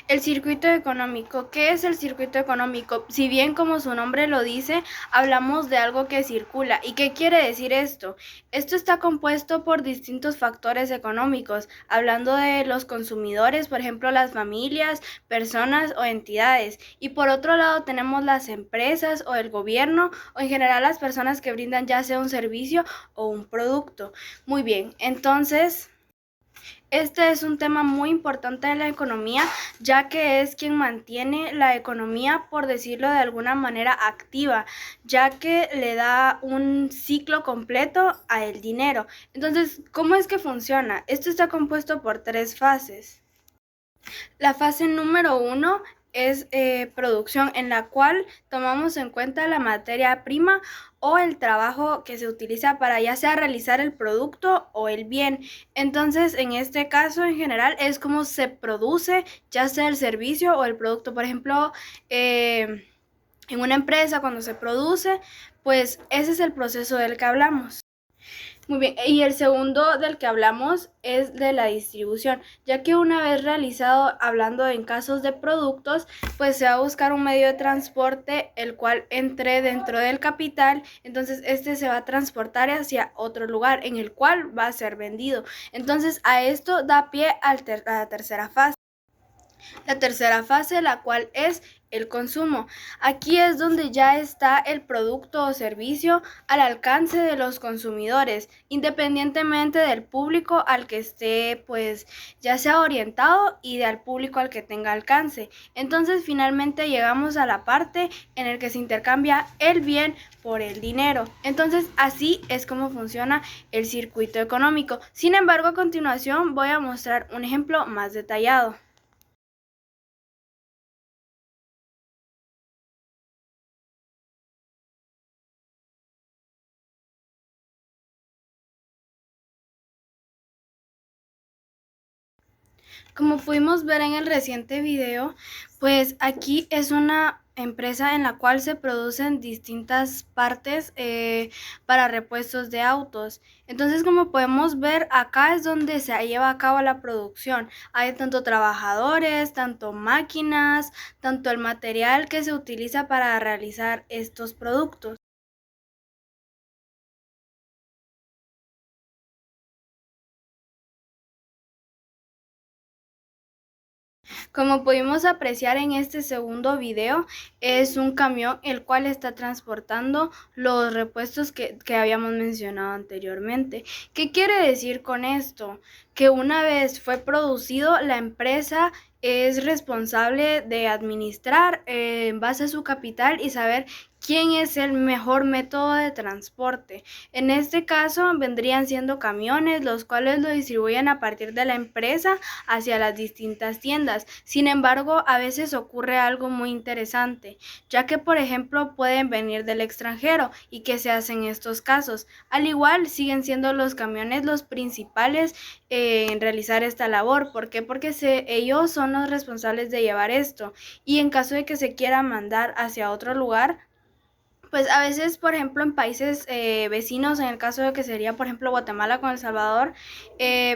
El circuito económico. ¿Qué es el circuito económico? Si bien como su nombre lo dice, hablamos de algo que circula. ¿Y qué quiere decir esto? Esto está compuesto por distintos factores económicos, hablando de los consumidores, por ejemplo, las familias, personas o entidades. Y por otro lado tenemos las empresas o el gobierno o en general las personas que brindan ya sea un servicio o un producto. Muy bien, entonces este es un tema muy importante de la economía, ya que es quien mantiene la economía, por decirlo de alguna manera, activa, ya que le da un ciclo completo a el dinero. Entonces, ¿cómo es que funciona? Esto está compuesto por tres fases. La fase número uno es producción, en la cual tomamos en cuenta la materia prima o el trabajo que se utiliza para ya sea realizar el producto o el bien. Entonces, en este caso, en general, es como se produce ya sea el servicio o el producto. Por ejemplo, en una empresa, cuando se produce, pues ese es el proceso del que hablamos. Muy bien, y el segundo del que hablamos es de la distribución, ya que una vez realizado, hablando en casos de productos, pues se va a buscar un medio de transporte el cual entre dentro del capital, entonces este se va a transportar hacia otro lugar en el cual va a ser vendido. Entonces a esto da pie a la tercera fase. La tercera fase, la cual es el consumo. Aquí es donde ya está el producto o servicio al alcance de los consumidores, independientemente del público al que esté, pues ya sea orientado y del público al que tenga alcance. Entonces finalmente llegamos a la parte en la que se intercambia el bien por el dinero. Entonces así es como funciona el circuito económico. Sin embargo, a continuación voy a mostrar un ejemplo más detallado. Como pudimos ver en el reciente video, pues aquí es una empresa en la cual se producen distintas partes para repuestos de autos. Entonces, como podemos ver, acá es donde se lleva a cabo la producción. Hay tanto trabajadores, tanto máquinas, tanto el material que se utiliza para realizar estos productos. Como pudimos apreciar en este segundo video, es un camión el cual está transportando los repuestos que habíamos mencionado anteriormente. ¿Qué quiere decir con esto? Que una vez fue producido, la empresa es responsable de administrar en base a su capital y saber quién es el mejor método de transporte. En este caso vendrían siendo camiones, los cuales lo distribuyen a partir de la empresa hacia las distintas tiendas. Sin embargo, a veces ocurre algo muy interesante, ya que por ejemplo pueden venir del extranjero. ¿Y qué se hace en estos casos? Al igual siguen siendo los camiones los principales en realizar esta labor. ¿Por qué? Porque ellos son los responsables de llevar esto, y en caso de que se quiera mandar hacia otro lugar, pues a veces, por ejemplo, en países vecinos, en el caso de que sería, por ejemplo, Guatemala con El Salvador,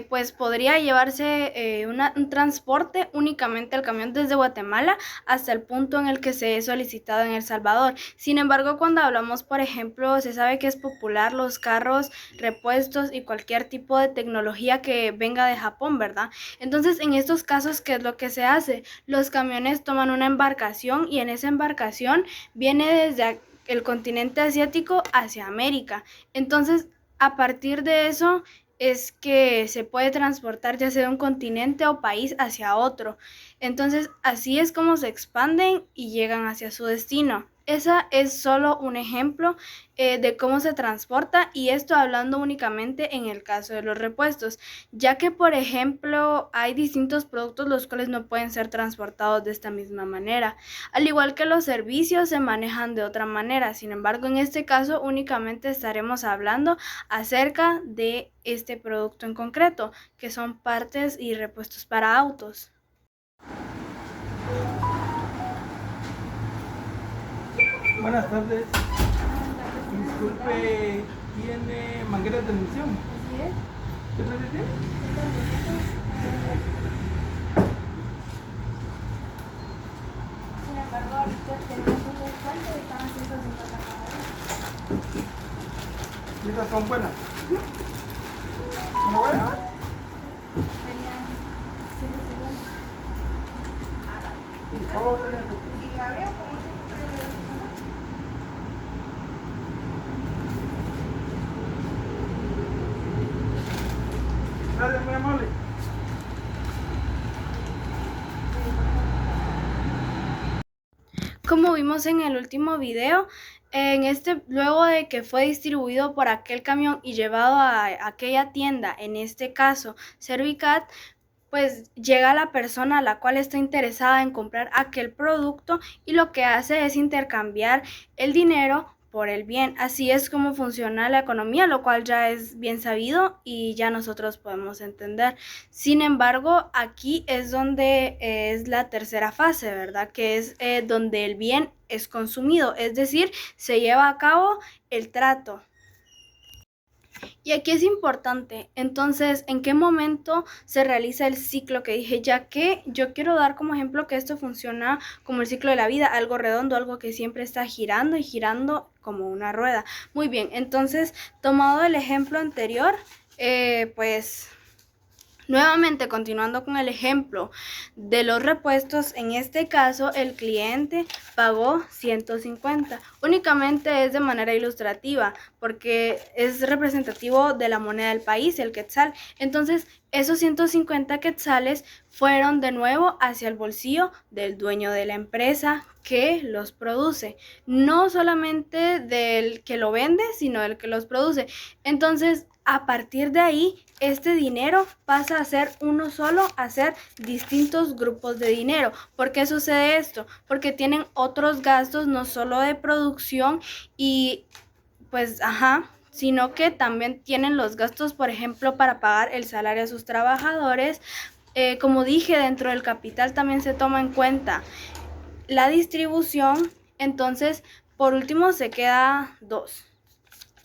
pues podría llevarse un transporte únicamente el camión desde Guatemala hasta el punto en el que se es solicitado en El Salvador. Sin embargo, cuando hablamos, por ejemplo, se sabe que es popular los carros, repuestos y cualquier tipo de tecnología que venga de Japón, ¿verdad? Entonces, en estos casos, ¿qué es lo que se hace? Los camiones toman una embarcación y en esa embarcación viene desde el continente asiático hacia América. Entonces, a partir de eso es que se puede transportar ya sea de un continente o país hacia otro. Entonces, así es como se expanden y llegan hacia su destino. Esa es solo un ejemplo de cómo se transporta, y esto hablando únicamente en el caso de los repuestos, ya que por ejemplo hay distintos productos los cuales no pueden ser transportados de esta misma manera. Al igual que los servicios se manejan de otra manera. Sin embargo, en este caso únicamente estaremos hablando acerca de este producto en concreto, que son partes y repuestos para autos. Buenas tardes. Disculpe, ¿tiene manguera de transmisión? Así es. ¿Qué precio tiene? ¿Y estas son buenas? ¿No buenas? ¿Cómo tenés? Gracias, muy amable. Como vimos en el último video, luego de que fue distribuido por aquel camión y llevado a aquella tienda, en este caso Servicat, pues llega la persona a la cual está interesada en comprar aquel producto y lo que hace es intercambiar el dinero por el bien. Así es como funciona la economía, lo cual ya es bien sabido y ya nosotros podemos entender. Sin embargo, aquí es donde es la tercera fase, ¿verdad? Que es donde el bien es consumido, es decir, se lleva a cabo el trato. Y aquí es importante, entonces, ¿en qué momento se realiza el ciclo que dije? Ya que yo quiero dar como ejemplo que esto funciona como el ciclo de la vida, algo redondo, algo que siempre está girando y girando como una rueda. Muy bien, entonces, tomado el ejemplo anterior, pues nuevamente, continuando con el ejemplo de los repuestos, en este caso el cliente pagó 150. Únicamente es de manera ilustrativa porque es representativo de la moneda del país, el quetzal. Entonces, esos 150 quetzales fueron de nuevo hacia el bolsillo del dueño de la empresa que los produce. No solamente del que lo vende, sino del que los produce. Entonces, a partir de ahí, este dinero pasa a ser uno solo, a ser distintos grupos de dinero. ¿Por qué sucede esto? Porque tienen otros gastos, no solo de producción y pues, sino que también tienen los gastos, por ejemplo, para pagar el salario a sus trabajadores. Como dije, dentro del capital también se toma en cuenta la distribución. Entonces, por último, se queda 2.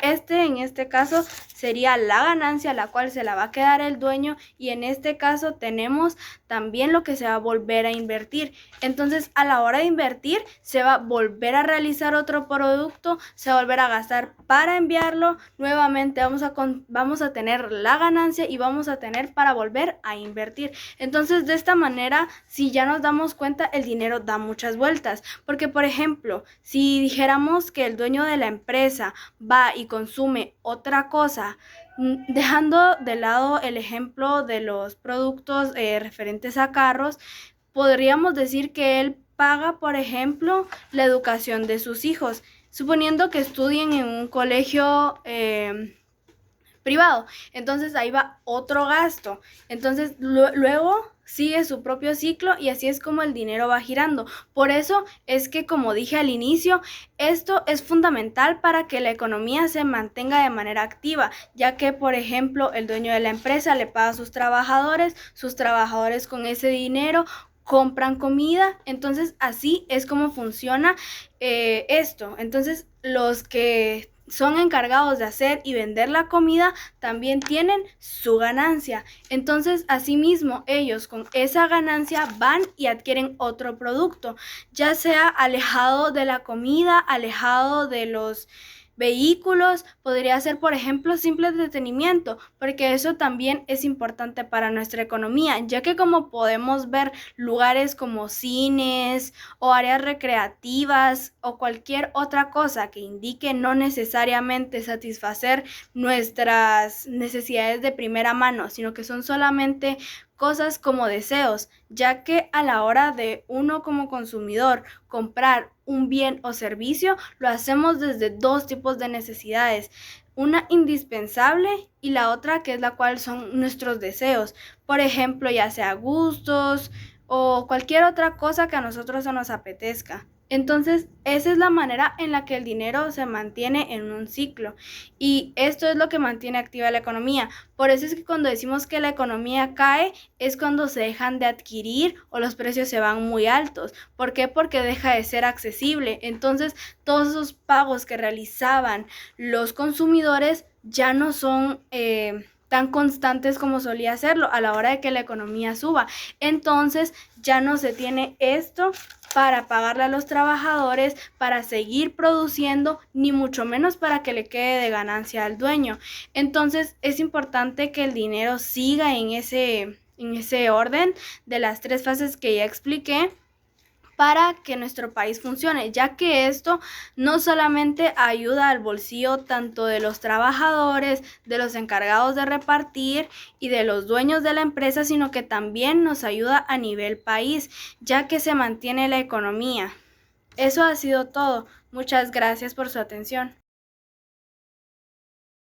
En este caso sería la ganancia, la cual se la va a quedar el dueño, y en este caso tenemos también lo que se va a volver a invertir. Entonces, a la hora de invertir, se va a volver a realizar otro producto, se va a volver a gastar para enviarlo. Nuevamente vamos a tener la ganancia y vamos a tener para volver a invertir. Entonces, de esta manera, si ya nos damos cuenta, el dinero da muchas vueltas. Porque, por ejemplo, si dijéramos que el dueño de la empresa va y consume otra cosa, dejando de lado el ejemplo de los productos referentes a carros, podríamos decir que él paga, por ejemplo, la educación de sus hijos, suponiendo que estudien en un colegio privado. Entonces ahí va otro gasto. Entonces luego sigue su propio ciclo y así es como el dinero va girando. Por eso es que, como dije al inicio, esto es fundamental para que la economía se mantenga de manera activa, ya que, por ejemplo, el dueño de la empresa le paga a sus trabajadores con ese dinero compran comida. Entonces así es como funciona esto. Entonces los que son encargados de hacer y vender la comida también tienen su ganancia. Entonces, asimismo, ellos con esa ganancia van y adquieren otro producto, ya sea alejado de la comida, alejado de los vehículos, podría ser, por ejemplo, simple entretenimiento, porque eso también es importante para nuestra economía, ya que como podemos ver lugares como cines o áreas recreativas o cualquier otra cosa que indique no necesariamente satisfacer nuestras necesidades de primera mano, sino que son solamente cosas como deseos, ya que a la hora de uno como consumidor comprar un bien o servicio, lo hacemos desde dos tipos de necesidades, una indispensable y la otra que es la cual son nuestros deseos, por ejemplo, ya sea gustos o cualquier otra cosa que a nosotros se nos apetezca. Entonces, esa es la manera en la que el dinero se mantiene en un ciclo y esto es lo que mantiene activa la economía. Por eso es que cuando decimos que la economía cae es cuando se dejan de adquirir o los precios se van muy altos. ¿Por qué? Porque deja de ser accesible. Entonces, todos esos pagos que realizaban los consumidores ya no son tan constantes como solía hacerlo a la hora de que la economía suba. Entonces, ya no se tiene esto para pagarle a los trabajadores, para seguir produciendo, ni mucho menos para que le quede de ganancia al dueño. Entonces es importante que el dinero siga en ese orden de las 3 fases que ya expliqué, para que nuestro país funcione, ya que esto no solamente ayuda al bolsillo tanto de los trabajadores, de los encargados de repartir y de los dueños de la empresa, sino que también nos ayuda a nivel país, ya que se mantiene la economía. Eso ha sido todo. Muchas gracias por su atención.